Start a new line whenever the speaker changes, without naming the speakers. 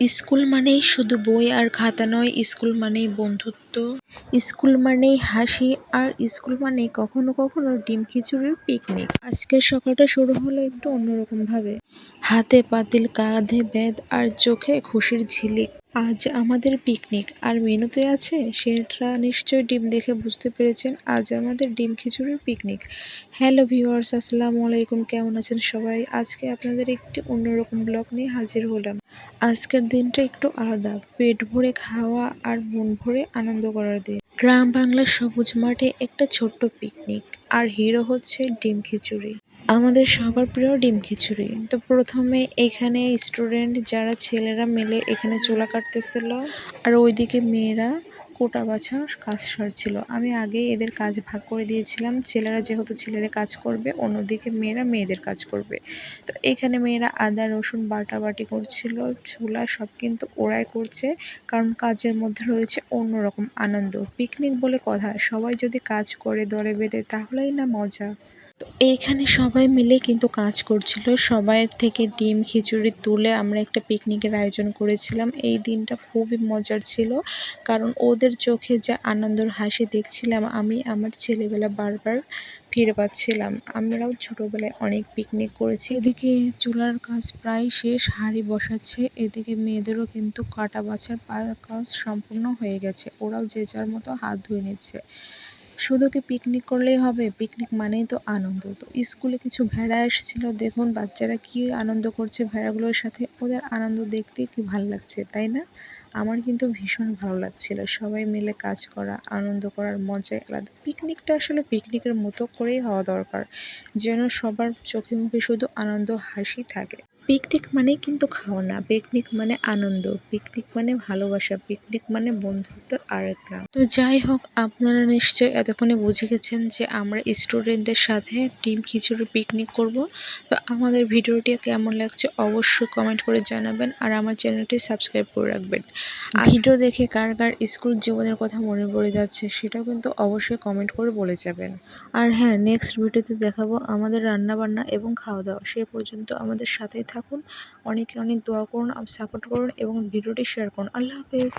School মানেই শুধু বই আর খাতা নয়, স্কুল মানেই বন্ধুত্ব, স্কুল মানেই হাসি, আর স্কুল মানেই কখনো কখনো ডিম খিচুড়ির পিকনিক। আজকের সকালটা শুরু হলো একটু অন্যরকম ভাবে, হাতে পাতিল, কাঁধে ব্যাগ আর চোখে খুশির ঝিলিক। আজ আমাদের পিকনিক, আর মেনুতে আছে সেটা নিশ্চয়ই ডিম দেখে বুঝতে পেরেছেন। আজ আমাদের ডিম খিচুড়ির পিকনিক। হ্যালো ভিউয়ার্স, আসসালামু আলাইকুম। কেমন আছেন সবাই? আজকে আপনাদের একটি অন্যরকম ব্লগ নিয়ে হাজির হলাম। আজকের দিনটা একটু আলাদা, পেট ভরে খাওয়া আর মন ভরে আনন্দ করার দিন। গ্রাম বাংলার সবুজ মাঠে একটা ছোট্ট পিকনিক, আর হিরো হচ্ছে ডিম খিচুড়ি। আমাদের সবার প্রিয় ডিম খিচুড়ি। তো প্রথমে এখানে স্টুডেন্ট যারা ছেলেরা মিলে এখানে চুলা কাটতেছিল, আর ওইদিকে মেয়েরা কোটা বাছার কাজ সারছিল। আমি আগেই এদের কাজ ভাগ করে দিয়েছিলাম। ছেলেরা যেহেতু ছেলেরা কাজ করবে, অন্যদিকে মেয়েরা মেয়েদের কাজ করবে। তো এখানে মেয়েরা আদা রসুন বাটাবাটি করছিল, ছোলা সব কিন্তু ওরাই করছে, কারণ কাজের মধ্যে রয়েছে অন্যরকম আনন্দ। পিকনিক বলে কথা, সবাই যদি কাজ করে দলে বেঁধে তাহলেই না মজা। তো এইখানে সবাই মিলে কিন্তু কাজ করছিল, সবাইয়ের থেকে ডিম খিচুড়ি তুলে আমরা একটা পিকনিকের আয়োজন করেছিলাম। এই দিনটা খুবই মজার ছিল, কারণ ওদের চোখে যে আনন্দের হাসি দেখছিলাম, আমি আমার ছেলেবেলা বারবার ফিরে পাচ্ছিলাম। আমরাও ছোটবেলায় অনেক পিকনিক করেছি। এদিকে চুলার কাজ প্রায় শেষ, হাঁড়ি বসাচ্ছে। এদিকে মেয়েদেরও কিন্তু কাটা বাছার কাজ সম্পূর্ণ হয়ে গেছে, ওরাও যে যার মতো হাত ধুয়ে নিচ্ছে। শুধু কি পিকনিক করলেই হবে? পিকনিক মানেই তো আনন্দ। তো স্কুলে কিছু ভেড়া এসেছিল, দেখুন বাচ্চারা কি আনন্দ করছে ভেড়াগুলোর সাথে। ওদের আনন্দ দেখতে কি ভালো লাগছে, তাই না? আমার কিন্তু ভীষণ ভালো লাগছিল। সবাই মিলে কাজ করা, আনন্দ করার মজাই আলাদা। পিকনিকটা আসলে পিকনিকের মতো করেই হওয়া দরকার, যেন সবার চোখে মুখে শুধু আনন্দ হাসি থাকে। পিকনিক মানে কিন্তু খাওয়া না, পিকনিক মানে আনন্দ, পিকনিক মানে ভালোবাসা, পিকনিক মানে বন্ধুত্বর আরেক নাম। তো যাই হোক, আপনারা নিশ্চয়ই এতক্ষণে বুঝে গেছেন যে আমরা স্টুডেন্টদের সাথে ডিম খিচুড়ি পিকনিক করব। তো আমাদের ভিডিওটি কেমন লাগছে অবশ্যই কমেন্ট করে জানাবেন, আর আমার চ্যানেলটি সাবস্ক্রাইব করে রাখবেন। ভিডিও দেখে কার কার স্কুল জীবনের কথা মনে পড়ে যাচ্ছে সেটাও কিন্তু অবশ্যই কমেন্ট করে বলে যাবেন। আর হ্যাঁ, নেক্সট ভিডিওতে দেখাবো আমাদের রান্নাবান্না এবং খাওয়া দাওয়া। সে পর্যন্ত আমাদের সাথেই থাকুন। অনেক অনেক দোয়া করুন, সাপোর্ট করুন এবং ভিডিওটি শেয়ার করুন। আল্লাহ হাফেজ।